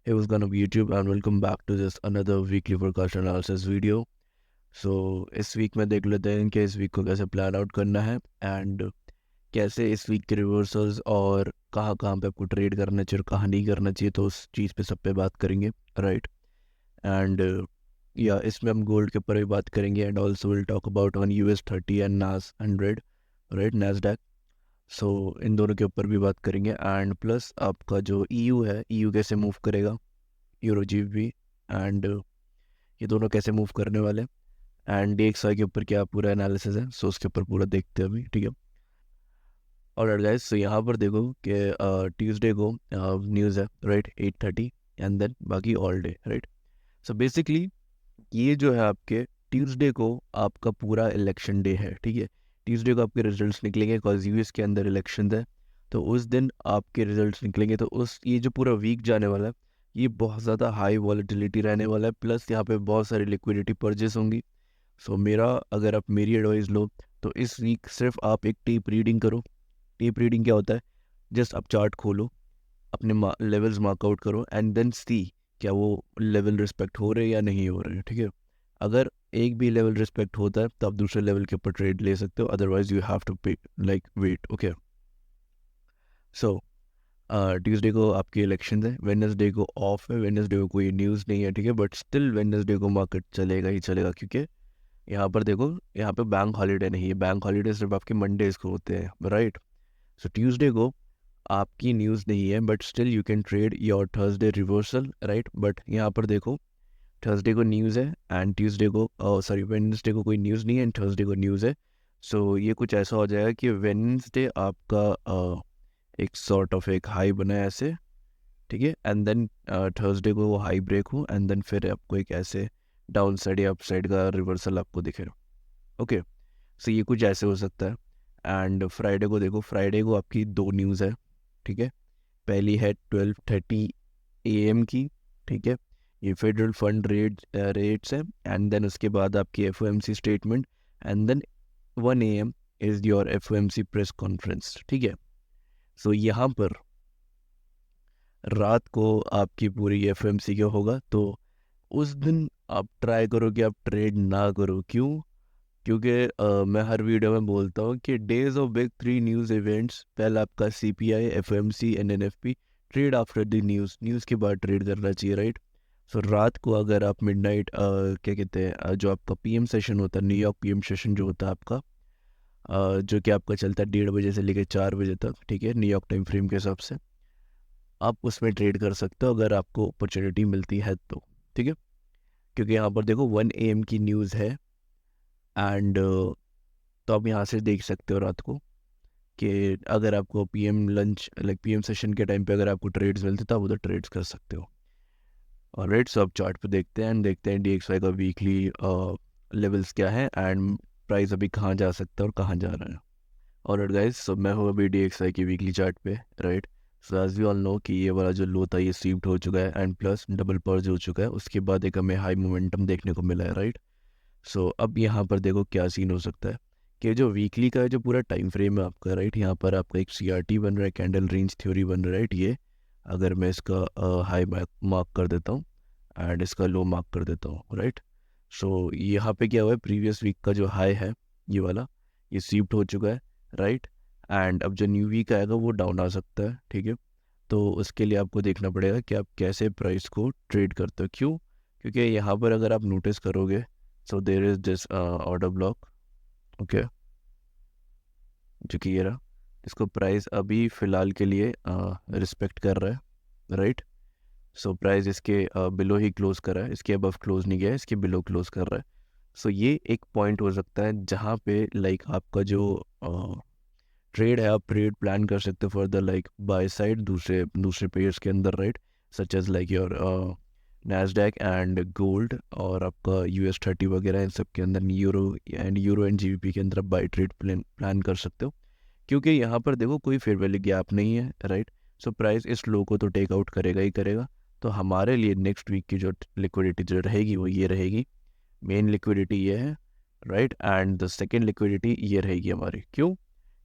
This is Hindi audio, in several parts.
Hey, what's going on YouTube and welcome back to this another weekly forecast analysis video. इस वीक में देख लेते हैं कि इस वीक को कैसे प्लान आउट करना है एंड कैसे इस वीक के रिवर्सल्स और कहाँ कहाँ पे आपको ट्रेड करना चाहिए और कहाँ नहीं करना चाहिए, तो उस चीज़ पे सब पे बात करेंगे, राइट। एंड या इसमें हम गोल्ड के ऊपर भी बात करेंगे and also will talk about on US 30 and नास 100, राइट, नैस्डैक। इन दोनों के ऊपर भी बात करेंगे एंड प्लस आपका जो EU है, EU कैसे मूव करेगा, यूरो जीबी एंड ये दोनों कैसे मूव करने वाले हैं एंड DXY के ऊपर क्या पूरा एनालिसिस है, सो उसके ऊपर पूरा देखते हैं अभी, ठीक है। ऑलराइट गाइस, सो यहाँ पर देखो कि ट्यूसडे को न्यूज़ है, राइट, 8:30 एंड देन बाकी all day, right. So basically ये जो है आपके ट्यूसडे को आपका पूरा इलेक्शन डे है, ठीक है। ट्यूसडे को आपके रिजल्ट्स निकलेंगे बिकॉज यूएस के अंदर इलेक्शन है, तो उस दिन आपके रिजल्ट्स निकलेंगे। तो उस ये जो पूरा वीक जाने वाला है, ये बहुत ज़्यादा हाई वॉलेटिलिटी रहने वाला है, प्लस यहाँ पे बहुत सारी लिक्विडिटी परचेस होंगी। सो मेरा अगर आप मेरी एडवाइस लो तो इस वीक सिर्फ आप एक टेप रीडिंग करो। टेप रीडिंग क्या होता है? जस्ट आप चार्ट खोलो, अपने लेवल्स मार्कआउट करो एंड देन सी क्या वो लेवल रिस्पेक्ट हो रहे हैं या नहीं हो रहे हैं, ठीक है। अगर एक भी लेवल रिस्पेक्ट होता है तो आप दूसरे लेवल के ऊपर ट्रेड ले सकते हो, अदरवाइज यू हैव टू पे लाइक वेट, ओके। सो ट्यूसडे को आपकी इलेक्शन है, वेडनेसडे को ऑफ है, वेडनेसडे को कोई न्यूज़ नहीं है, ठीक है, बट स्टिल वेडनेसडे को मार्केट चलेगा ही चलेगा, क्योंकि यहाँ पर देखो, यहाँ पे बैंक हॉलीडे नहीं है, बैंक हॉलीडे सिर्फ आपके मंडेज को होते हैं, राइट। सो ट्यूसडे को आपकी न्यूज़ नहीं है, but still you can trade your Thursday reversal, right. But यहाँ पर देखो, थर्सडे को न्यूज़ है एंड ट्यूसडे को सॉरी वेडनेसडे को कोई न्यूज़ नहीं है एंड थर्सडे को न्यूज़ है। सो ये कुछ ऐसा हो जाएगा कि वेडनेसडे आपका एक सॉर्ट ऑफ एक हाई बना है ऐसे, ठीक है, एंड देन थर्सडे को वो हाई ब्रेक हो एंड देन फिर आपको एक ऐसे डाउन साइड या अप साइड का रिवर्सल आपको दिखे, ओके। सो ये कुछ ऐसे हो सकता है। एंड फ्राइडे को देखो, फ्राइडे को आपकी दो न्यूज़ है, ठीक है। पहली है 12:30 AM की, ठीक है, ये फेडरल फंड रेट्स है एंड देन उसके बाद आपकी FOMC statement and then 1 AM is your FOMC press conference, ठीक है। सो यहाँ पर रात को आपकी पूरी FOMC क्या होगा, तो उस दिन आप ट्राई करो कि आप ट्रेड ना करो। क्यों? क्योंकि मैं हर वीडियो में बोलता हूँ कि days of big 3 news events, पहला आपका CPI, FOMC and NFP, trade after the news के बाद ट्रेड करना चाहिए, राइट। सो रात को अगर आप मिडनाइट क्या कहते हैं जो आपका PM सेशन होता है, न्यूयॉर्क PM सेशन जो होता है आपका जो कि आपका चलता है 1:30 से लेकर 4 बजे तक, ठीक है, न्यूयॉर्क टाइम फ्रेम के हिसाब से, आप उसमें ट्रेड कर सकते हो अगर आपको अपॉर्चुनिटी मिलती है तो, ठीक है। क्योंकि यहाँ पर देखो 1 AM की न्यूज़ है एंड तो आप यहाँ से देख सकते हो रात को कि अगर आपको PM lunch like PM session के टाइम पे अगर आपको ट्रेड्स मिलते तो आप उधर ट्रेड्स कर सकते हो। और रेट सब चार्ट पे देखते हैं एंड देखते हैं DXY का वीकली लेवल्स क्या है एंड प्राइस अभी कहाँ जा सकता है और कहाँ जा रहा है। और गाइस, सो मैं हूँ अभी DXY की वीकली चार्ट पे, right. So as we all know कि ये वाला जो लो था ये स्वीप्ड हो चुका है एंड प्लस डबल पर्ज हो चुका है, उसके बाद एक हमें हाई मोमेंटम देखने को मिला है, राइट। सो अब यहाँ पर देखो क्या सीन हो सकता है कि जो वीकली का जो पूरा टाइम फ्रेम है आपका, राइट, यहाँ पर आपका एक CRT बन रहा है, कैंडल रेंज थ्योरी बन रहा है, राइट। ये अगर मैं इसका हाई मार्क कर देता हूँ एंड इसका लो मार्क कर देता हूँ, राइट। सो यहाँ पे क्या हुआ है, प्रीवियस वीक का जो हाई है ये वाला, ये स्वीप्ड हो चुका है, राइट। एंड अब जो न्यू वीक आएगा वो डाउन आ सकता है, ठीक है। तो उसके लिए आपको देखना पड़ेगा कि आप कैसे प्राइस को ट्रेड करते हो। क्यों? क्योंकि यहाँ पर अगर आप नोटिस करोगे, so there is this order block, okay, जो कि ये रहा, इसको प्राइस अभी फ़िलहाल के लिए रिस्पेक्ट कर रहा है, राइट। सो प्राइस इसके बिलो ही क्लोज कर रहा है, इसके अबव क्लोज नहीं गया है, इसके बिलो क्लोज कर रहा है। सो ये एक पॉइंट हो सकता है जहाँ पे लाइक आपका जो ट्रेड है, आप ट्रेड प्लान कर सकते हो for the like buy side दूसरे दूसरे पेयर्स के अंदर, right, such as like your Nasdaq and gold और आपका US 30 वगैरह, इन सब के अंदर यूरो एंड GBP के अंदर आप बाय ट्रेड प्लान कर सकते हो। क्योंकि यहाँ पर देखो कोई फेयर वैल्यू गैप नहीं है, राइट। सो प्राइस इस लो को तो टेक आउट करेगा ही करेगा। तो हमारे लिए नेक्स्ट वीक की जो लिक्विडिटी जो रहेगी वो ये रहेगी, मेन लिक्विडिटी ये है, right. And the second liquidity ये रहेगी हमारी। क्यों?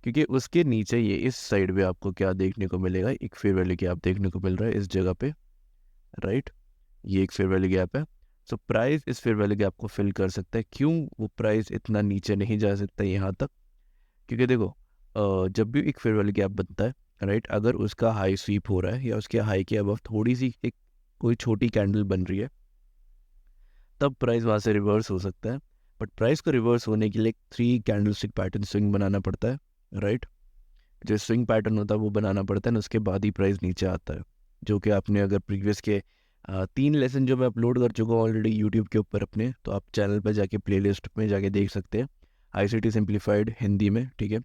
क्योंकि उसके नीचे ये इस साइड पे आपको क्या देखने को मिलेगा, एक फेयर वैल्यू गैप देखने को मिल रहा है इस जगह पे, राइट, ये एक फेयर वैल्यू गैप है। सो प्राइस इस फेयर वैल्यू गैप को फिल कर सकता है। क्यों वो प्राइस इतना नीचे नहीं जा सकता यहाँ तक? क्योंकि देखो, जब भी एक फेयर वैल्यू गैप बनता है, राइट, अगर उसका हाई स्वीप हो रहा है या उसके हाई के अबव थोड़ी सी एक कोई छोटी कैंडल बन रही है, तब प्राइस वहाँ से रिवर्स हो सकता है। बट प्राइस को रिवर्स होने के लिए 3 कैंडलस्टिक पैटर्न स्विंग बनाना पड़ता है, राइट। जो स्विंग पैटर्न होता है वो बनाना पड़ता है ना, उसके बाद ही प्राइस नीचे आता है। जो कि आपने अगर प्रीवियस के 3 लेसन जो मैं अपलोड कर चुका हूँ ऑलरेडी यूट्यूब के ऊपर अपने, तो आप चैनल पर जाके प्लेलिस्ट में जाके देख सकते हैं। ICT सिंप्लीफाइड हिंदी में, ठीक है,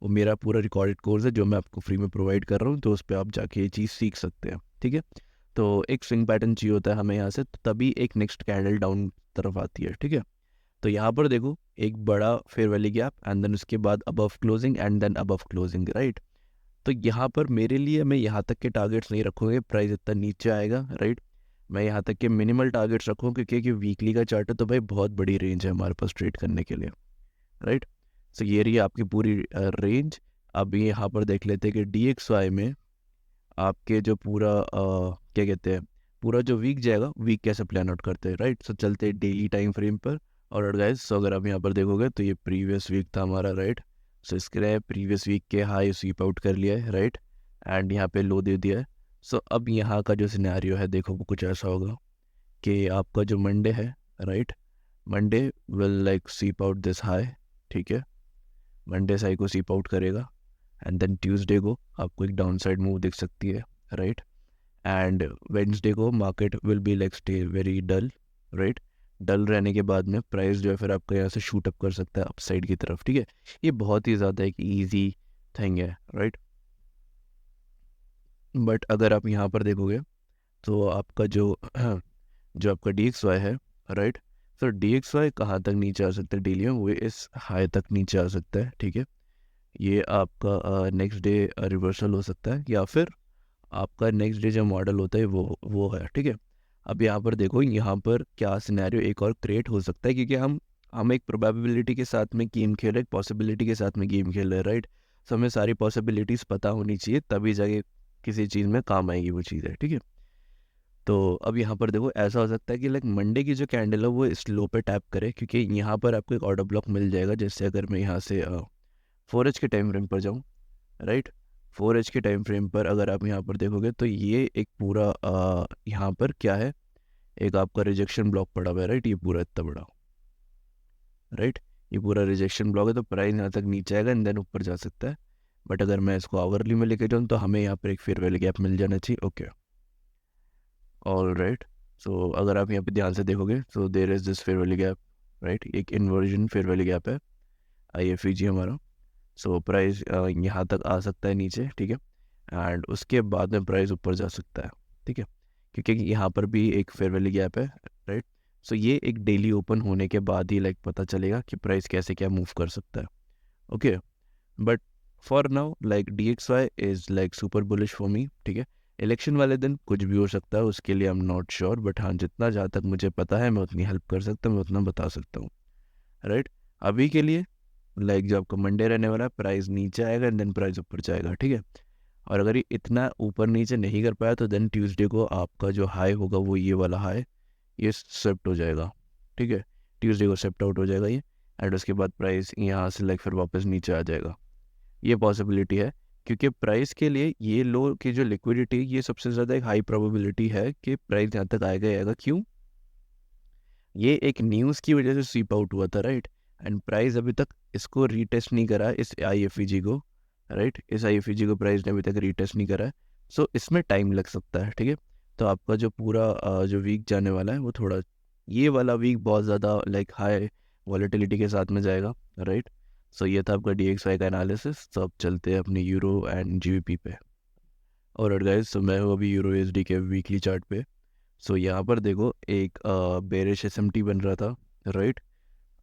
वो मेरा पूरा रिकॉर्डेड कोर्स है जो मैं आपको फ्री में प्रोवाइड कर रहा हूँ, तो उस पर आप जाके ये चीज़ सीख सकते हैं, ठीक है। तो एक स्विंग पैटर्न चाहिए होता है हमें यहाँ से, तो तभी एक नेक्स्ट कैंडल डाउन तरफ आती है, ठीक है। तो यहाँ पर देखो, एक बड़ा fair value gap and then उसके बाद above closing and then above closing, right. तो यहाँ पर मेरे लिए मैं यहाँ तक के टारगेट्स नहीं रखूँगा, प्राइस इतना नीचे आएगा, राइट। मैं यहाँ तक के मिनिमल टारगेट्स रखूँ, क्योंकि वीकली का चार्ट है तो भाई बहुत बड़ी रेंज है हमारे पास ट्रेड करने के लिए, राइट। सो ये रही आपकी पूरी रेंज। अब ये यहाँ पर देख लेते हैं कि DXY में आपके जो पूरा क्या कहते हैं, पूरा जो वीक जाएगा, वीक कैसे प्लान आउट करते हैं, राइट। सो चलते हैं डेली टाइम फ्रेम पर। और गाइस, सो अगर आप यहाँ पर देखोगे तो ये प्रीवियस वीक था हमारा, राइट। सो इसके प्रीवियस वीक के हाई स्वीप आउट कर लिया है, राइट, एंड यहाँ पे लो दे दिया है। सो अब यहाँ का जो सिनेरियो है देखो, वो कुछ ऐसा होगा कि आपका जो मंडे है, right, Monday will like sweep out this high, ठीक है। मंडे से हाई को स्वीप आउट करेगा एंड देन ट्यूसडे को आपको एक डाउन साइड मूव दिख सकती है, राइट। एंड वेडनेसडे को market will be like stay very dull, right. Dull रहने के बाद में प्राइस जो है फिर आपका यहाँ से शूट अप कर सकता है अपसाइड की तरफ, ठीक है। ये बहुत ही ज़्यादा एक ईजी थिंग है, राइट। बट अगर आप यहाँ पर देखोगे तो आपका जो जो आपका DXY है, राइट, तो DXY कहाँ तक नीचे आ सकता है डेली में? वो इस हाई तक नीचे आ सकता है, ठीक है। ये आपका नेक्स्ट डे रिवर्सल हो सकता है, या फिर आपका नेक्स्ट डे जो मॉडल होता है वो है, ठीक है। अब यहाँ पर देखो, यहाँ पर क्या सिनेरियो एक और क्रिएट हो सकता है, क्योंकि हम एक प्रोबेबिलिटी के साथ में गेम खेल रहे हैं, एक पॉसिबिलिटी के साथ में गेम खेल रहे हैं, राइट। सो हमें सारी पॉसिबिलिटीज़ पता होनी चाहिए, तभी जाके किसी चीज़ में काम आएगी वो चीज़ है, ठीक है। तो अब यहाँ पर देखो, ऐसा हो सकता है कि लाइक मंडे की जो कैंडल है वो इस लो पे टैप करे, क्योंकि यहाँ पर आपको एक ऑर्डर ब्लॉक मिल जाएगा। जैसे अगर मैं यहाँ से 4H के टाइम फ्रेम पर जाऊँ, राइट, 4H के टाइम फ्रेम पर अगर आप यहाँ पर देखोगे तो ये एक पूरा यहाँ पर क्या है, एक आपका रिजेक्शन ब्लॉक पड़ा हुआ है, राइट। ये पूरा इतना बड़ा, राइट, ये पूरा रिजेक्शन ब्लॉक है, तो प्राइस यहाँ तक नीचे आएगा एंड देन ऊपर जा सकता है। बट अगर मैं इसको आवरली में लेके जाऊँ तो हमें यहाँ पर एक फेयर वैल्यू गैप मिल जाना चाहिए, ओके, ऑल राइट। सो अगर आप यहाँ पे ध्यान से देखोगे तो there is this fair value gap, right, एक इन्वर्जन फेयर वैल्यू गैप है IFEG हमारा। सो प्राइस यहाँ तक आ सकता है नीचे, ठीक है, एंड उसके बाद में प्राइस ऊपर जा सकता है, ठीक है, क्योंकि यहाँ पर भी एक फेयर वैल्यू गैप है, राइट। सो ये एक डेली ओपन होने के बाद ही लाइक पता चलेगा कि प्राइस कैसे क्या मूव कर सकता है, okay. But for now like DXY is like super bullish for me, ठीक है। इलेक्शन वाले दिन कुछ भी हो सकता है, उसके लिए I am not sure, but हाँ, जितना जहाँ तक मुझे पता है मैं उतनी हेल्प कर सकता हूँ, मैं उतना बता सकता हूँ, राइट। अभी के लिए लाइक जो आपका मंडे रहने वाला है, प्राइस नीचे आएगा एंड देन प्राइस ऊपर जाएगा, ठीक है। और अगर ये इतना ऊपर नीचे नहीं कर पाया तो देन ट्यूसडे को आपका जो हाई होगा वो ये वाला हाई, ये स्वेप्ट हो जाएगा, ठीक है। ट्यूसडे को स्वेप्ट आउट हो जाएगा ये, एंड उसके बाद प्राइस यहाँ से लाइक फिर वापस नीचे आ जाएगा। ये पॉसिबिलिटी है, क्योंकि प्राइस के लिए ये लो की जो लिक्विडिटी, ये सबसे ज़्यादा एक हाई प्रोबेबिलिटी है कि प्राइस यहाँ तक आएगा ही आएगा। क्यों? ये एक न्यूज़ की वजह से स्वीप आउट हुआ था, राइट, एंड प्राइस अभी तक इसको रीटेस्ट नहीं करा इस IFEG को, राइट, इस IFEG को प्राइस ने अभी तक रीटेस्ट नहीं करा है। सो इसमें टाइम लग सकता है, ठीक है। तो आपका जो पूरा जो वीक जाने वाला है वो थोड़ा, ये वाला वीक बहुत ज़्यादा लाइक हाई वॉलेटिलिटी के साथ में जाएगा, राइट। सो ये था आपका DXY का एनालिसिस। तो अब चलते हैं अपने यूरो एंड GBP पे। और गाइस, सो मैं हूँ अभी यूरो USD के वीकली चार्ट पे। सो यहाँ पर देखो, एक बेरिश SMT बन रहा था, राइट,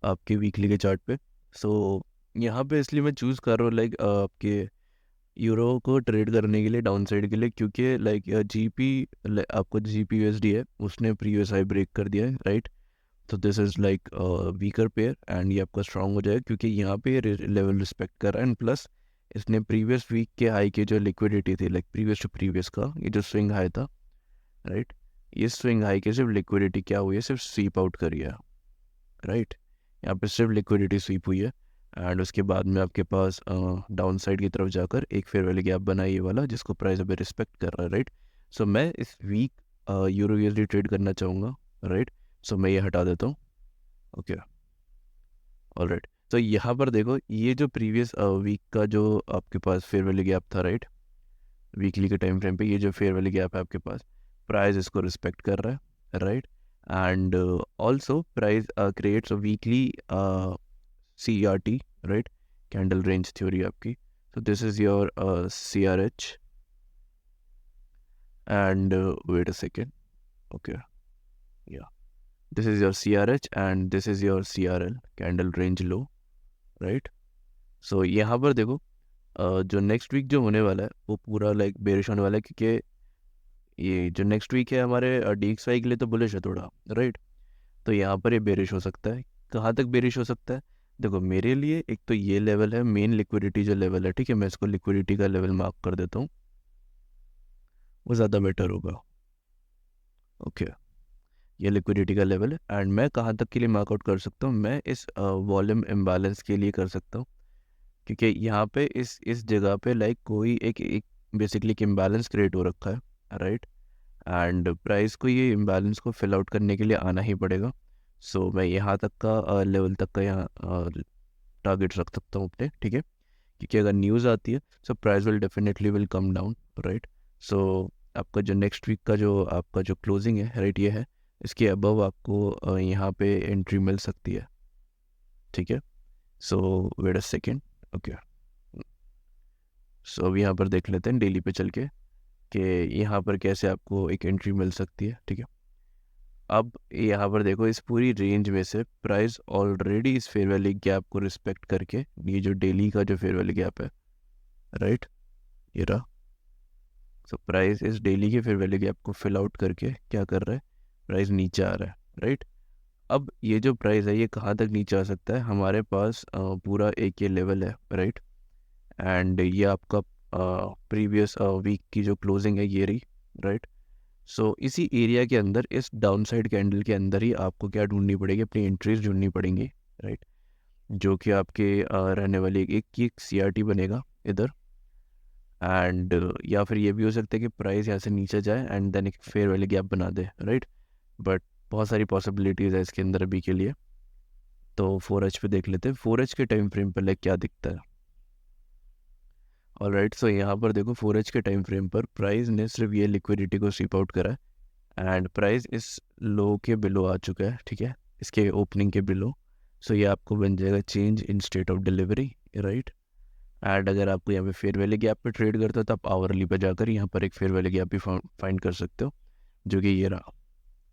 आपके वीकली के चार्ट पे। सो यहाँ पे इसलिए मैं चूज़ कर रहा हूँ लाइक आपके यूरो को ट्रेड करने के लिए डाउन साइड के लिए, क्योंकि लाइक GP, आपको GP USD है, उसने प्रीवियस हाई ब्रेक कर दिया है, राइट। तो this is like weaker pair and ये आपका स्ट्रांग हो जाएगा, क्योंकि यहाँ पे लेवल रिस्पेक्ट कर रहा है, एंड प्लस इसने प्रीवियस वीक के हाई की जो लिक्विडिटी थी, लाइक प्रीवियस टू प्रीवियस का ये जो स्विंग हाई था, राइट, ये स्विंग हाई की सिर्फ लिक्विडिटी क्या हुई है, सिर्फ स्वीप आउट करी है, राइट। यहाँ पे सिर्फ लिक्विडिटी स्वीप हुई है एंड उसके बाद में आपके पास डाउन साइड की तरफ जाकर एक फेयर वैल्यू गैप बना ये वाला, जिसको प्राइस अभी रिस्पेक्ट कर रहा है, राइट। सो मैं इस वीक यूरो यूएसडी ट्रेड करना चाहूँगा, राइट। सो मैं ये हटा देता हूँ, ओके, ऑलराइट। तो यहाँ पर देखो ये जो प्रीवियस वीक का जो आपके पास फेयर वैल्यू गैप था, राइट, वीकली के टाइम फ्रेम पे ये जो फेयर वैल्यू गैप है आपके पास, प्राइस इसको रिस्पेक्ट कर रहा है, right. And also price creates a weekly CRT, right? Candle range theory आपकी. So this is your CRH and wait a second. Okay, yeah. This is your CRH and this is your CRL, candle range low, right? So यहाँ पर देखो जो नेक्स्ट वीक जो होने वाला है वो पूरा लाइक बेरिश होने वाला है, क्योंकि ये जो नेक्स्ट वीक है हमारे DXY के लिए तो बुलिश है थोड़ा, राइट। तो यहाँ पर ये बेरिश हो सकता है। कहाँ तक बेरिश हो सकता है? देखो मेरे लिए एक तो ये लेवल है मेन लिक्विडिटी जो लेवल है, ठीक है, मैं इसको लिक्विडिटी का लेवल मार्क कर देता हूँ, वो ज़्यादा बेटर होगा, ओके। ये लिक्विडिटी का लेवल है एंड मैं कहाँ तक के लिए मार्कआउट कर सकता हूँ, मैं इस वॉल्यूम इम्बैलेंस के लिए कर सकता हूँ, क्योंकि यहाँ पे इस जगह पे लाइक कोई एक बेसिकली एक इम्बैलेंस क्रिएट हो रखा है, राइट। एंड प्राइस को ये इम्बैलेंस को फिल आउट करने के लिए आना ही पड़ेगा। सो मैं यहाँ तक का लेवल तक का यहाँ टारगेट रख सकता हूँ अपने, ठीक है, क्योंकि अगर न्यूज़ आती है so price will definitely will come down, right. So आपका जो नेक्स्ट वीक का जो आपका जो क्लोजिंग है, राइट, ये है, इसके अबव आपको यहाँ पे एंट्री मिल सकती है, ठीक है। सो वेट अ सेकेंड, ओके। सो अब यहाँ पर देख लेते हैं डेली पे चल के कि यहाँ पर कैसे आपको एक एंट्री मिल सकती है, ठीक है। अब यहाँ पर देखो इस पूरी रेंज में से प्राइस ऑलरेडी इस फेयर वैल्यू गैप को रिस्पेक्ट करके, ये जो डेली का जो फेयर वैल्यू गैप है, राइट, ये रहा। सो प्राइस इस डेली के फेयर वैल्यू गैप को फिल आउट करके क्या कर रहा है, प्राइस नीचे आ रहा है, राइट। अब ये जो प्राइस है ये कहाँ तक नीचे आ सकता है, हमारे पास पूरा एक ये लेवल है, राइट। एंड ये आपका प्रीवियस वीक की जो क्लोजिंग है ये रही, राइट। सो इसी एरिया के अंदर इस डाउन साइड कैंडल के अंदर ही आपको क्या ढूंढनी पड़ेगी, अपनी एंट्रीज ढूंढनी पड़ेंगी, राइट, जो कि आपके रहने वाली एक CRT बनेगा इधर। एंड या फिर ये भी हो सकता है कि प्राइस यहाँ से नीचे जाए एंड देन एक फेयर वैल्यू गैप बना दे, राइट। बट बहुत सारी पॉसिबिलिटीज़ है इसके अंदर अभी के लिए। तो 4H पे देख लेते हैं, 4H के टाइम फ्रेम पर लाइक क्या दिखता है। ऑलराइट, सो यहाँ पर देखो 4H के टाइम फ्रेम पर प्राइस ने सिर्फ ये लिक्विडिटी को स्वीप आउट करा है एंड प्राइस इस लो के बिलो आ चुका है, ठीक है, इसके ओपनिंग के बिलो। सो ये आपको बन जाएगा change in state of delivery, right. And अगर आपको यहाँ पे फेयर वैल्यू गैप पे ट्रेड करते हो तो आप आवरली पे जाकर यहाँ पर एक फेयर वैल्यू गैप भी फाइंड कर सकते हो, जो कि ये रहा,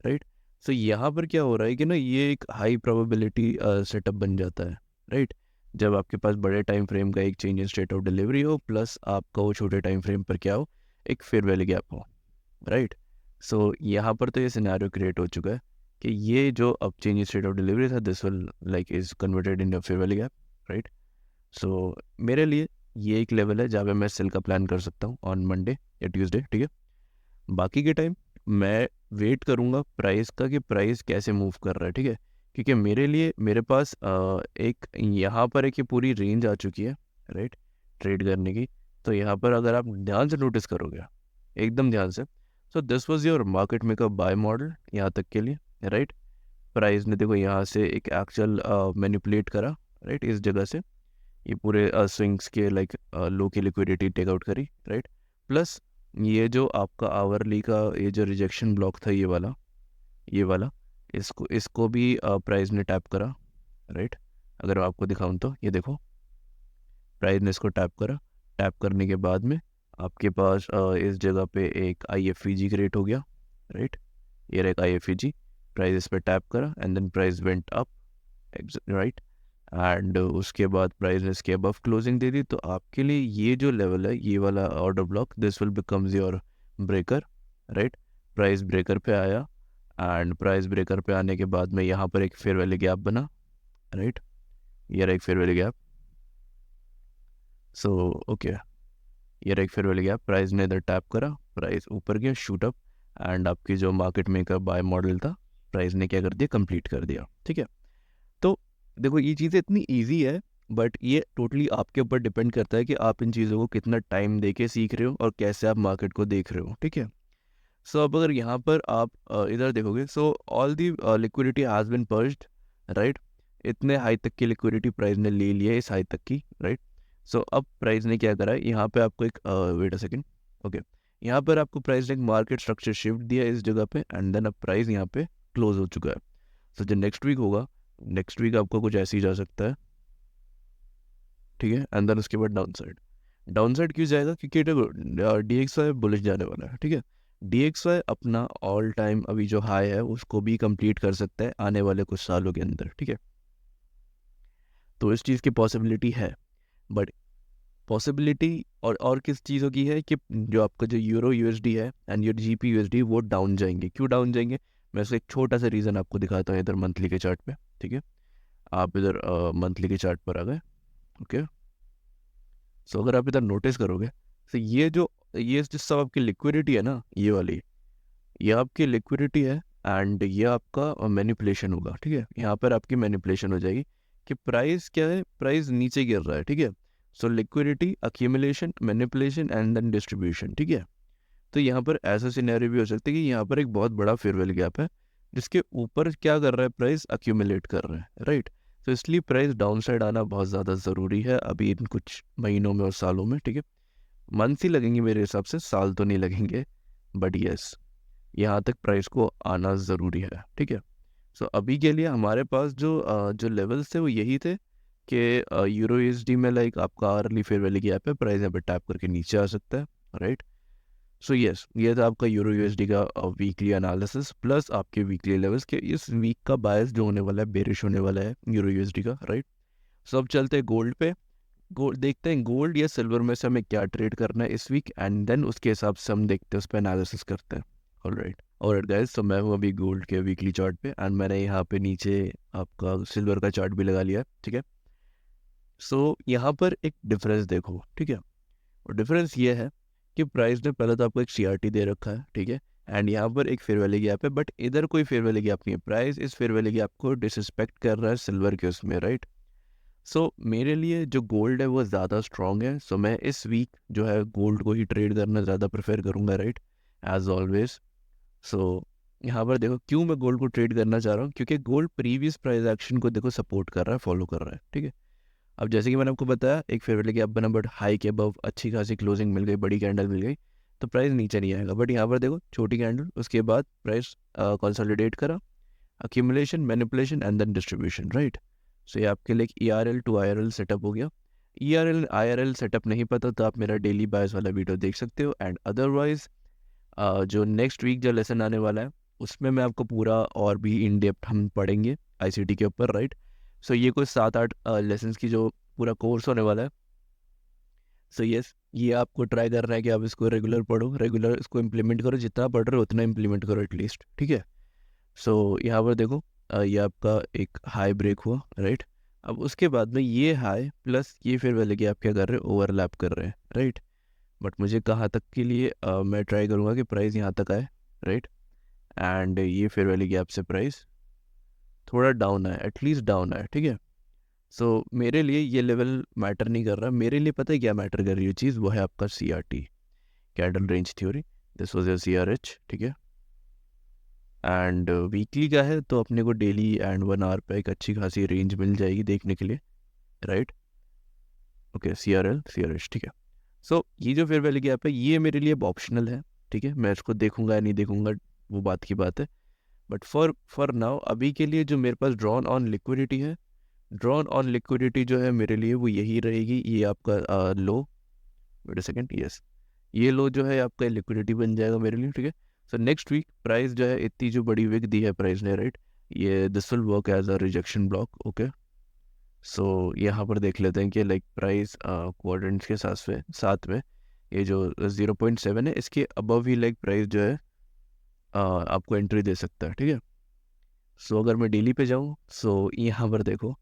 राइट। सो यहाँ पर क्या हो रहा है कि ना ये एक हाई प्रोबेबिलिटी सेटअप बन जाता है, राइट, जब आपके पास बड़े टाइम फ्रेम का एक change in state of delivery हो प्लस आपका वो छोटे टाइम फ्रेम पर क्या हो, एक फेयर वैल्यू गैप हो, राइट। सो यहाँ पर तो ये सिनेरियो क्रिएट हो चुका है कि ये जो अब change in state of delivery था this will like is converted in fair value gap, right. So मेरे लिए ये एक लेवल है जहाँ पे मैं सेल का प्लान कर सकता हूँ ऑन मंडे या ट्यूसडे, ठीक है। बाकी के टाइम मैं वेट करूँगा प्राइस का कि प्राइस कैसे मूव कर रहा है, ठीक है, क्योंकि मेरे लिए मेरे पास एक यहाँ पर एक ये पूरी रेंज आ चुकी है, राइट, ट्रेड करने की। तो यहाँ पर अगर आप ध्यान से नोटिस करोगे, एकदम ध्यान से, so this was your market maker buy model यहाँ तक के लिए, राइट। प्राइस ने देखो यहाँ से एक एक्चुअल मैनिपुलेट करा, राइट, इस जगह से ये पूरे स्विंग्स के लाइक लो की लिक्विडिटी टेक आउट करी, राइट। प्लस ये जो आपका आवरली का ये जो रिजेक्शन ब्लॉक था ये वाला इसको इसको भी प्राइस ने टैप करा, राइट। अगर मैं आपको दिखाऊं तो ये देखो प्राइस ने इसको टैप करा, टैप करने के बाद में आपके पास इस जगह पे एक IFEG क्रिएट हो गया, राइट। ये रहा एक IFEG, प्राइस इस पर टैप करा and then price went up, right. And उसके बाद प्राइस ने इसके अबव क्लोजिंग दे दी, तो आपके लिए ये जो लेवल है ये वाला order block this will becomes your breaker, right. Price breaker पे आया एंड प्राइस ब्रेकर पे आने के बाद में यहाँ पर एक फेयर वैल्यू गैप बना, राइट, ये रहा एक fair value gap. So okay, ये रहा एक फेयर वैल्यू गैप, प्राइस ने इधर टैप करा, प्राइस ऊपर गया शूट अप एंड आपकी जो मार्केट मेकर बाय मॉडल था, प्राइस ने क्या कर दिया, कंप्लीट कर दिया। ठीक है, तो देखो ये चीज़ें इतनी ईजी है, बट ये टोटली आपके ऊपर डिपेंड करता है कि आप इन चीज़ों को कितना टाइम दे के सीख रहे हो और कैसे आप मार्केट को देख रहे हो। ठीक है, सो अब अगर यहाँ पर आप इधर देखोगे, so all the liquidity has been purged, right. इतने हाई तक की लिक्विडिटी प्राइस ने ले लिया है, इस हाई तक की, राइट। सो अब प्राइस ने क्या करा है, यहाँ पे आपको एक वेट अ सेकेंड, ओके, यहाँ पर आपको प्राइस ने एक मार्केट स्ट्रक्चर शिफ्ट दिया है इस जगह पे, एंड देन अब प्राइस यहाँ पे क्लोज हो चुका है। सो जो नेक्स्ट वीक होगा, नेक्स्ट वीक आपको कुछ ऐसे ही जा सकता है। ठीक है, एंड देन उसके बाद डाउन साइड, डाउन साइड क्यों जाएगा, क्योंकि DXY बुलिश जाने वाला है। ठीक है, DXY अपना ऑल टाइम अभी जो हाई है उसको भी कंप्लीट कर सकता है आने वाले कुछ सालों के अंदर। ठीक है, तो इस चीज़ की पॉसिबिलिटी है, बट पॉसिबिलिटी और किस चीज़ों की है कि जो आपका जो यूरो USD है एंड योर GP USD वो डाउन जाएंगे। क्यों डाउन जाएंगे, मैं इसका एक छोटा सा रीज़न आपको दिखाता हूँ इधर मंथली के चार्ट पे। ठीक है, आप इधर मंथली के चार्ट पर आ गए, ओके। सो अगर आप इधर नोटिस करोगे, तो ये जो सब आपकी लिक्विडिटी है ना, ये वाली, ये आपकी लिक्विडिटी है, एंड ये आपका मैनिपुलेशन होगा। ठीक है, यहाँ पर आपकी मैनिपुलेशन हो जाएगी कि प्राइस क्या है, प्राइस नीचे गिर रहा है। ठीक है, so liquidity, accumulation, manipulation and then distribution. ठीक है, तो यहाँ पर ऐसा सिनेरियो भी हो सकता है कि यहाँ पर एक बहुत बड़ा फेयरवेल गैप है जिसके ऊपर क्या कर रहा है, प्राइस अक्यूमुलेट कर रहा है, राइट। तो इसलिए प्राइस डाउन साइड आना बहुत ज़्यादा ज़रूरी है अभी इन कुछ महीनों में और सालों में। ठीक है, मंथ ही लगेंगे मेरे हिसाब से, साल तो नहीं लगेंगे, बट यस, यहाँ तक प्राइस को आना ज़रूरी है। ठीक है, सो अभी के लिए हमारे पास जो लेवल्स थे वो यही थे कि यूरो USD में लाइक आपका अर्ली फेयरवेल गैप है, प्राइस यहाँ पे टैप करके नीचे आ सकता है, राइट। सो यस, ये था आपका यूरो USD का वीकली एनालिसिस प्लस आपके वीकली लेवल्स के। इस वीक का बायस जो होने वाला है, बेरिश होने वाला है यूरो USD का, राइट। सो अब चलते हैं गोल्ड पे। गोल्ड देखते हैं, गोल्ड या सिल्वर में से हमें क्या ट्रेड करना है इस वीक, एंड देन उसके हिसाब से हम देखते हैं, उस पर एनालिसिस करते हैं। ऑलराइट गाइस, तो मैं हूँ अभी गोल्ड के वीकली चार्ट पे, एंड मैंने यहाँ पे नीचे आपका सिल्वर का चार्ट भी लगा लिया है। ठीक है, सो यहाँ पर एक डिफरेंस देखो। ठीक है, और डिफरेंस ये है कि प्राइस ने पहले तो आपको एक CRT दे रखा है, ठीक है, एंड यहाँ पर एक फेयर वैल्यू गैप है, बट इधर कोई फेयर वैल्यू गैप नहीं है। प्राइस इस फेयर वैल्यू गैप को डिसरिस्पेक्ट कर रहा है सिल्वर के उसमें, राइट। सो मेरे लिए जो गोल्ड है वो ज़्यादा स्ट्रॉन्ग है, सो मैं इस वीक जो है गोल्ड को ही ट्रेड करना ज़्यादा प्रेफर करूँगा, राइट, एज ऑलवेज। सो यहाँ पर देखो क्यों मैं गोल्ड को ट्रेड करना चाह रहा हूँ, क्योंकि गोल्ड प्रीवियस प्राइस एक्शन को देखो सपोर्ट कर रहा है, फॉलो कर रहा है। ठीक है, अब जैसे कि मैंने आपको बताया, एक फेवरेट गैप बना, बट हाई के अबव अच्छी खासी क्लोजिंग मिल गई, बड़ी कैंडल मिल गई, तो प्राइस नीचे नहीं आएगा। बट यहाँ पर देखो छोटी कैंडल, उसके बाद प्राइस कंसोलिडेट करा, accumulation, manipulation and then distribution, right. So ये आपके लिए ERL टू IRL सेटअप हो गया। ERL IRL सेटअप नहीं पता तो आप मेरा डेली बायस वाला वीडियो देख सकते हो, एंड अदरवाइज जो नेक्स्ट वीक जो लेसन आने वाला है उसमें मैं आपको पूरा और भी इन डेप्थ हम पढ़ेंगे ICT के ऊपर, राइट। सो ये कोई 7-8 लेसन्स की जो पूरा कोर्स होने वाला है। सो यस, ये आपको ट्राई करना है कि आप इसको रेगुलर पढ़ो, रेगुलर इसको इम्प्लीमेंट करो, जितना पढ़ रहे हो उतना इम्प्लीमेंट करो एटलीस्ट। ठीक है, सो यहाँ पर देखो ये आपका एक हाई ब्रेक हुआ, राइट। अब उसके बाद में ये हाई प्लस ये फिर वाले कि आप क्या कर रहे हो, ओवरलैप कर रहे हैं, राइट। बट मुझे कहाँ तक के लिए मैं ट्राई करूँगा कि प्राइस यहाँ तक आए, राइट, एंड ये फिर वाली गैप से प्राइस थोड़ा डाउन आए, एटलीस्ट डाउन आए। ठीक है, सो मेरे लिए ये लेवल मैटर नहीं कर रहा, मेरे लिए पता है क्या मैटर कर रही है चीज़, वो है आपका CRT, candle range theory. This was your CRH, ठीक है, एंड वीकली का है तो अपने को डेली एंड 1 आवर पे एक अच्छी खासी रेंज मिल जाएगी देखने के लिए, राइट। ओके, CRL CRH, ठीक है। सो ये जो फेयर वैल्यू गैप है ये मेरे लिए ऑप्शनल है, ठीक है, मैं इसको देखूंगा या नहीं देखूंगा वो बात की बात है, बट फॉर नाउ अभी के लिए जो मेरे पास ड्रॉन ऑन लिक्विडिटी है, ड्रॉन ऑन लिक्विडिटी जो है मेरे लिए वो यही रहेगी, ये आपका लो, वेट अ सेकंड, यस, ये लो जो है आपका लिक्विडिटी बन जाएगा मेरे लिए। ठीक है, सो नेक्स्ट वीक प्राइस जो है इतनी जो बड़ी विक दी है प्राइस ने, राइट, ये this will work as a rejection block. Okay, so यहाँ पर देख लेते हैं कि लाइक प्राइस क्वाड्रेंट्स के साथ में ये जो 0.7 है इसके अबव ही लाइक प्राइस जो है आपको एंट्री दे सकता है। ठीक है, सो अगर मैं डेली पे जाऊँ, सो यहाँ पर देखो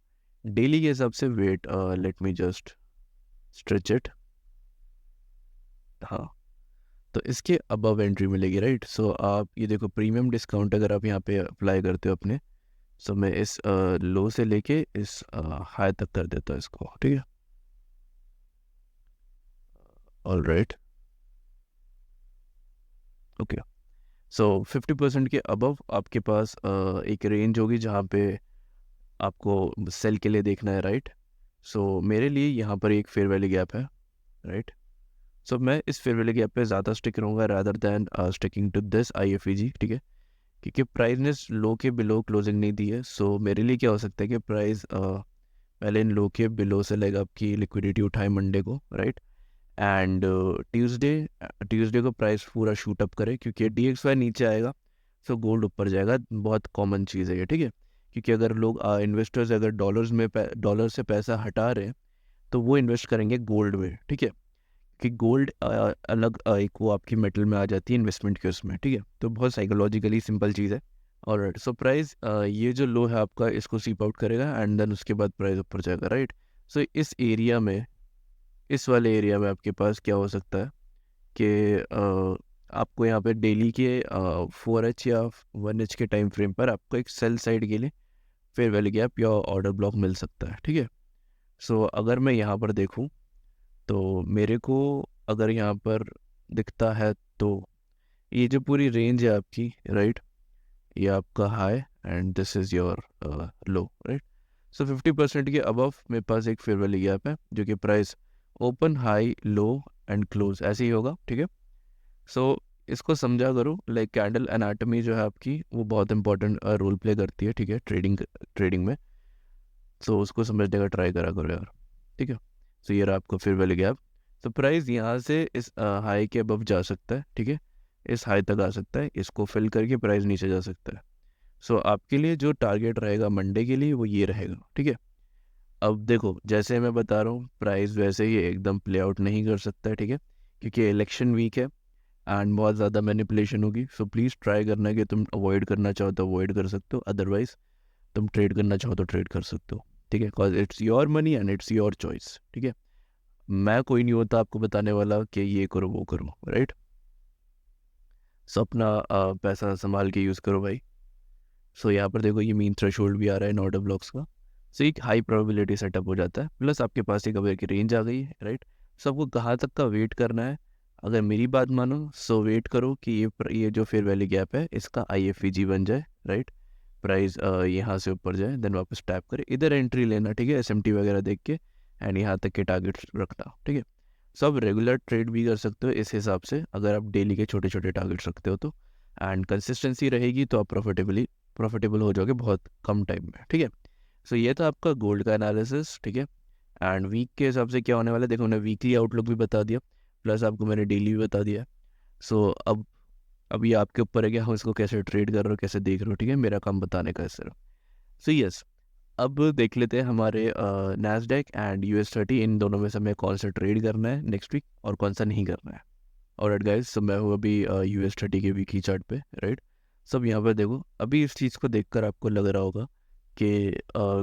डेली के हिसाब से wait, let me just stretch it, हाँ, तो इसके अबव एंट्री मिलेगी, राइट। सो आप ये देखो, प्रीमियम डिस्काउंट अगर आप यहाँ पे अप्लाई करते हो अपने, सो मैं इस लो से लेके इस हाई तक कर देता हूँ इसको, ठीक है। All right, okay. सो 50% के अबव आपके पास एक रेंज होगी जहाँ पे आपको सेल के लिए देखना है, राइट। सो मेरे लिए यहाँ पर एक फेयर वैल्यू गैप है, राइट। सो मैं इस फेयर वैल्यू गैप पे ज़्यादा स्टिक रहूँगा rather than sticking to this IFEG, ठीक है। क्योंकि प्राइस ने लो के बिलो क्लोजिंग नहीं दी है। सो मेरे लिए क्या हो सकता है कि प्राइस पहले इन लो के बिलो से लेगा आपकी लिक्विडिटी उठाए मंडे को, राइट। एंड ट्यूसडे ट्यूसडे को प्राइस पूरा शूट अप करे, क्योंकि DXY नीचे आएगा सो गोल्ड ऊपर जाएगा। बहुत कॉमन चीज़ है ये, ठीक है। क्योंकि अगर लोग इन्वेस्टर्स अगर डॉलर से पैसा हटा रहे हैं तो वो इन्वेस्ट करेंगे गोल्ड में, ठीक है। कि गोल्ड अलग एक वो आपकी मेटल में आ जाती है इन्वेस्टमेंट के उसमें, ठीक है। तो बहुत साइकोलॉजिकली सिंपल चीज़ है। और सो प्राइस ये जो लो है आपका, इसको सीप आउट करेगा एंड देन उसके बाद प्राइस ऊपर जाएगा, राइट। सो इस एरिया में, इस वाले एरिया में आपके पास क्या हो सकता है कि आपको यहाँ पे डेली के 4H या 1H के टाइम फ्रेम पर आपको एक सेल साइड के लिए फेयर वैल्यू गैप या ऑर्डर ब्लॉक मिल सकता है, ठीक है। सो अगर मैं यहाँ पर देखूँ तो मेरे को अगर यहाँ पर दिखता है तो ये जो पूरी रेंज है आपकी, राइट, ये आपका high and this is your low, right. So 50% के अबव मेरे पास एक फेयर वैल्यू गैप है जो कि price open high low and close ऐसे ही होगा, ठीक है। सो इसको समझा करो, लाइक कैंडल एनाटॉमी जो है आपकी वो बहुत इंपॉर्टेंट रोल प्ले करती है, ठीक है, ट्रेडिंग में। सो उसको समझने का ट्राई करा करो यार, ठीक है। सो ये रहा आपका फेयर वैल्यू गैप। तो प्राइस यहाँ से इस हाई के अबव जा सकता है, ठीक है, इस हाई तक आ सकता है, इसको फिल करके प्राइस नीचे जा सकता है। सो आपके लिए जो टारगेट रहेगा मंडे के लिए वो ये रहेगा, ठीक है। अब देखो, जैसे मैं बता रहा हूँ प्राइस वैसे ही एकदम प्ले आउट नहीं कर सकता है, ठीक है, क्योंकि इलेक्शन वीक है एंड बहुत ज़्यादा मैनिपुलेशन होगी। सो प्लीज़ ट्राई करना कि तुम अवॉइड करना चाहो तो अवॉइड कर सकते हो, अदरवाइज तुम ट्रेड करना चाहो तो ट्रेड कर सकते हो, ठीक है, because it's your money and it's your choice, ठीक है। मैं कोई नहीं होता आपको बताने वाला कि ये करो वो करो, राइट। सो अपना पैसा संभाल के यूज़ करो भाई। सो यहाँ पर देखो, ये मीन थ्रेशोल्ड भी आ रहा है इन ऑर्डर ब्लॉक्स का। सो एक हाई प्रोबेबिलिटी सेटअप हो जाता है, प्लस आपके पास एक अवेयर की रेंज आ गई है, राइट। सो आपको कहाँ तक का वेट करना है, अगर मेरी बात मानो सो वेट करो कि ये जो फेयर वैल्यू गैप है इसका IFEG बन जाए, राइट। प्राइस यहाँ से ऊपर जाए, देन वापस टैप करे, इधर एंट्री लेना, ठीक है, SMT वगैरह देख के, एंड यहाँ तक के टारगेट्स रखना, ठीक है। सब रेगुलर ट्रेड भी कर सकते हो इस हिसाब से, अगर आप डेली के छोटे छोटे टारगेट्स रखते हो तो, एंड कंसिस्टेंसी रहेगी तो आप प्रॉफिटेबल हो जाओगे बहुत कम टाइम में, ठीक है। सो ये था आपका गोल्ड का एनालिसिस, ठीक है। एंड वीक के हिसाब से क्या होने वाला है, देखो मैंने वीकली आउटलुक भी बता दिया, प्लस आपको मैंने डेली भी बता दिया। सो अब ये आपके ऊपर है कि हम इसको कैसे ट्रेड कर रहे हो, कैसे देख रहे हो, ठीक है, मेरा काम बताने का है सिर्फ। सो यस, अब देख लेते हैं हमारे नैस्डैक एंड US30, इन दोनों में से हमें कौन सा ट्रेड करना है नेक्स्ट वीक और कौन सा नहीं करना है। ऑलराइट गाइस, सो मैं हूँ अभी US30 के वीकली चार्ट पे, राइट। सब यहाँ पर देखो, अभी इस चीज़ को देखकर आपको लग रहा होगा कि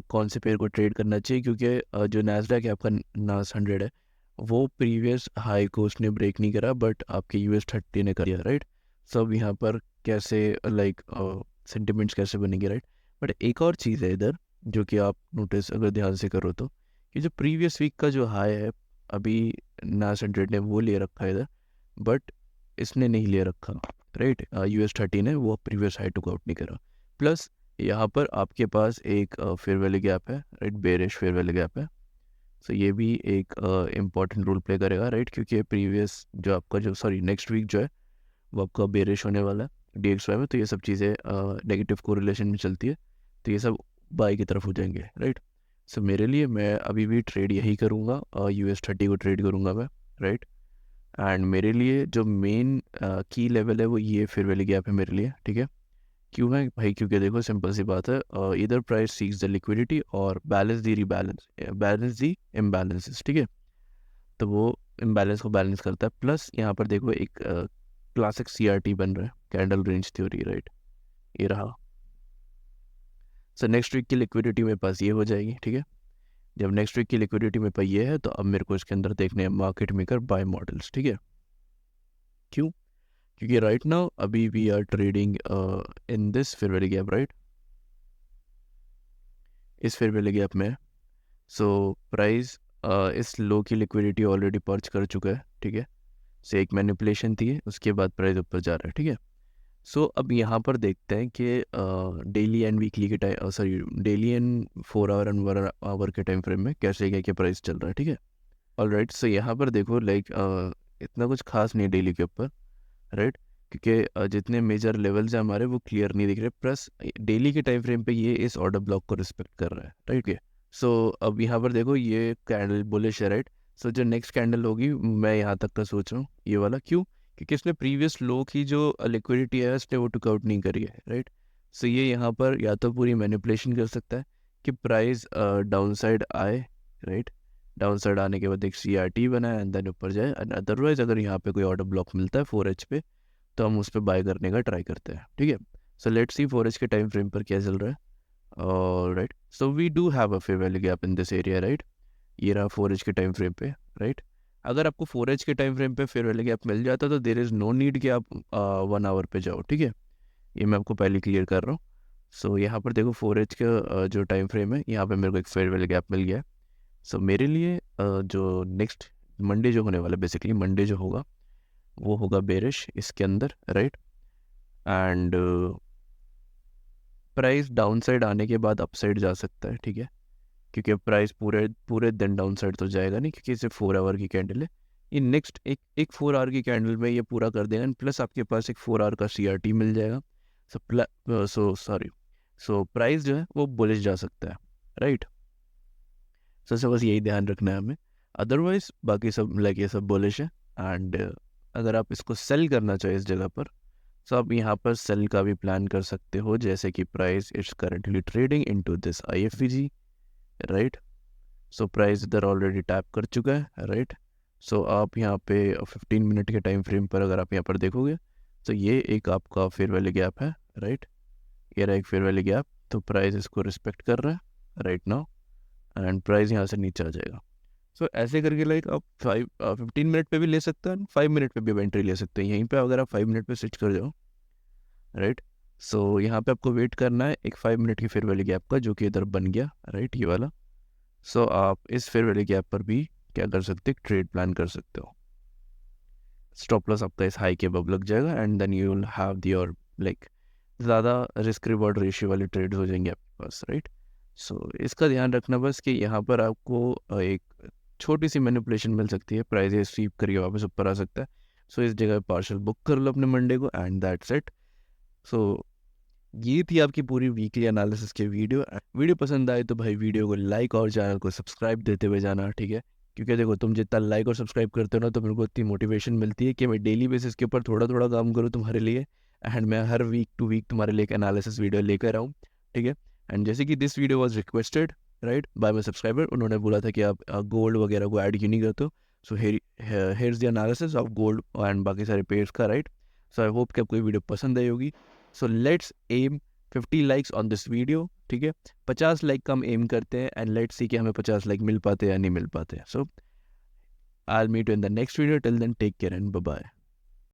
कौन से पेयर को ट्रेड करना चाहिए, क्योंकि जो नैस्डैक है आपका, NAS 100 है, वो प्रीवियस हाई को उसने ब्रेक नहीं करा, बट आपके US30 ने कर दिया, राइट। सब यहाँ पर कैसे लाइक सेंटिमेंट्स कैसे बनेंगे, राइट। बट एक और चीज़ है इधर जो कि आप नोटिस अगर ध्यान से करो तो, कि जो प्रीवियस वीक का जो हाई है अभी NAS 100 ने वो ले रखा है इधर, बट इसने नहीं ले रखा, राइट। US30 ने वो प्रीवियस हाई टू आउट नहीं करा। प्लस यहाँ पर आपके पास एक फेयर वैल्यू गैप है, right, bearish fair value gap है। सो ये भी एक इम्पॉर्टेंट रोल प्ले करेगा, राइट, क्योंकि प्रीवियस जो आपका जो नेक्स्ट वीक जो है वो आपका बेरिश होने वाला है DXY में। तो ये सब चीज़ें नेगेटिव कोरिलेशन में चलती है, तो ये सब बाई की तरफ हो जाएंगे, राइट। सो मेरे लिए मैं अभी भी ट्रेड यही करूँगा, US30 को ट्रेड करूँगा मैं, राइट। एंड मेरे लिए जो मेन की लेवल है वो ये फेयर वैल्यू गैप है मेरे लिए, ठीक है। क्यों है भाई, क्योंकि देखो सिंपल सी बात है, इधर प्राइस सीक्स द लिक्विडिटी और बैलेंस दी इम्बैलेंसेस, ठीक है। तो वो इम्बैलेंस को बैलेंस करता है, प्लस यहाँ पर देखो एक क्लासिक CRT बन रहा है, कैंडल रेंज थ्योरी, राइट, ये रहा। सो नेक्स्ट वीक की लिक्विडिटी मेरे पास ये हो जाएगी, ठीक है। जब नेक्स्ट वीक की लिक्विडिटी मेरे पास ये है तो अब मेरे को इसके अंदर देखने हैं मार्केट मेकर बाय मॉडल्स, ठीक है। क्यों? क्योंकि राइट नाउ अभी we are trading in this fair value gap, right, इस फेयर वैल्यू गैप में। सो प्राइस इस लो की लिक्विडिटी ऑलरेडी पर्च कर चुका है, ठीक है। से एक मैनिपुलेशन थी, उसके बाद प्राइस ऊपर जा रहा है, ठीक है। सो अब यहाँ पर देखते हैं कि डेली एंड वीकली के time, sorry, daily and 4 hour and 1 hour के टाइम फ्रेम में कैसे क्या क्या प्राइस चल रहा है, ठीक है। ऑलराइट, सो यहाँ पर देखो लाइक इतना कुछ खास नहीं है डेली के ऊपर, राइट, क्योंकि जितने मेजर लेवल्स हैं हमारे वो क्लियर नहीं दिख रहे, प्लस डेली के टाइम फ्रेम पे ये इस ऑर्डर ब्लॉक को रिस्पेक्ट कर रहा है, राइट के। सो अब यहाँ पर देखो ये कैंडल बुलिश है, राइट। सो जो नेक्स्ट कैंडल होगी मैं यहाँ तक का सोच रहा हूँ ये वाला, क्यों? क्योंकि इसने प्रीवियस लो की जो लिक्विडिटी है इसने वो टुक आउट नहीं करी है, राइट। सो ये यहाँ पर या तो पूरी मैनिपुलेशन कर सकता है कि प्राइस डाउन साइड आए, राइट, डाउन साइड आने के बाद एक CRT बनाए एंड देन ऊपर जाए, एंड अदरवाइज अगर यहाँ पे कोई ऑर्डर ब्लॉक मिलता है 4H पे तो हम उस पर बाय करने का ट्राई करते हैं, ठीक है। सो लेट्स सी 4H के टाइम फ्रेम पर क्या चल रहा है। Right, so we do have a fair value gap in this area, right. ये रहा 4H के टाइम फ्रेम पे, राइट। अगर आपको 4H के टाइम फ्रेम पे फेयर वैल्यू गैप मिल जाता तो देयर इज़ नो नीड कि आप 1 आवर पे जाओ, ठीक है। ये मैं आपको पहले क्लियर कर रहा हूँ। सो यहाँ पर देखो 4H का जो टाइम फ्रेम है यहाँ पे मेरे को एक फेयर वैल्यू गैप मिल गया है। सो मेरे लिए जो नेक्स्ट मंडे जो होने वाला है, बेसिकली मंडे जो होगा वो होगा बेरिश इसके अंदर, right. And price down side आने के बाद अपसाइड जा सकता है, ठीक है, क्योंकि अब प्राइस पूरे पूरे दिन डाउन साइड तो जाएगा नहीं, क्योंकि इसे 4 आवर की कैंडल है। ये नेक्स्ट एक 4 आवर की कैंडल में ये पूरा कर देगा, प्लस आपके पास एक 4 आवर का CRT मिल जाएगा। सो प्राइस जो है वो बुलिश जा सकता है, राइट। सबसे बस यही ध्यान रखना है हमें, अदरवाइज बाकी सब लाइक ये सब बुलिश है। एंड अगर आप इसको सेल करना चाहे इस जगह पर, तो आप यहाँ पर सेल का भी प्लान कर सकते हो, जैसे कि price it's currently trading into this IFVG, right. So price इधर ऑलरेडी टैप कर चुका है, राइट। सो आप यहाँ पे 15 मिनट के टाइम फ्रेम पर अगर आप यहाँ पर देखोगे तो ये एक आपका फेयर वैल्यू गैप है, राइट। ये रहा एक फेयर वैल्यू गैप, तो प्राइस इसको रिस्पेक्ट कर रहा है राइट नाउ, एंड प्राइस यहाँ से नीचे आ जाएगा। सो ऐसे करके लाइक आप 15 मिनट पे भी ले सकते हैं, 5 मिनट पे भी एंट्री ले सकते हैं। यहीं पे अगर आप 5 मिनट पे स्विच कर जाओ, राइट। सो यहाँ पे आपको वेट करना है एक 5 मिनट की फेयर वैल्यू गैप का, जो कि इधर बन गया, राइट, ये वाला। सो आप इस फेयर वैल्यू गैप पर भी क्या कर सकते हैं, ट्रेड प्लान कर सकते हो। स्टॉप लॉस आपका इस हाई के अब लग जाएगा, and then you will have your like ज़्यादा रिस्क रिवॉर्ड रेशियो वाले ट्रेड्स हो जाएंगे आपके पास, राइट। सो इसका ध्यान रखना बस कि यहाँ पर आपको एक छोटी सी मैनिपुलेशन मिल सकती है, प्राइस ये स्वीप करके वापस ऊपर आ सकता है। सो इस जगह पार्शल बुक कर लो अपने मंडे को, एंड दैट्स इट। सो ये थी आपकी पूरी वीकली एनालिसिस की वीडियो पसंद आए तो भाई वीडियो को लाइक और चैनल को सब्सक्राइब देते हुए जाना, ठीक है। क्योंकि देखो तुम जितना लाइक और सब्सक्राइब करते हो ना, तो मेरे को इतनी मोटिवेशन मिलती है कि मैं डेली बेसिस के ऊपर थोड़ा थोड़ा काम करूँ तुम्हारे लिए, एंड मैं हर वीक टू वीक तुम्हारे लिए एक एनालिसिस वीडियो लेकर आऊँ, ठीक है। एंड जैसे कि this video was requested, right, bye my subscriber. उन्होंने बोला था कि आप गोल्ड वगैरह को ऐड क्यों नहीं करते हो। So here is the analysis of gold and बाकी सारे पेयर्स का, राइट। सो आई होप कि आपको ये वीडियो पसंद आई होगी। So let's aim 50 likes on this video, ठीक है। 50 लाइक का हम एम करते हैं, एंड लेट्स सी कि हमें 50 लाइक मिल पाते हैं या नहीं मिल पाते हैं। So I will meet you in the next video, till then take care and bye bye.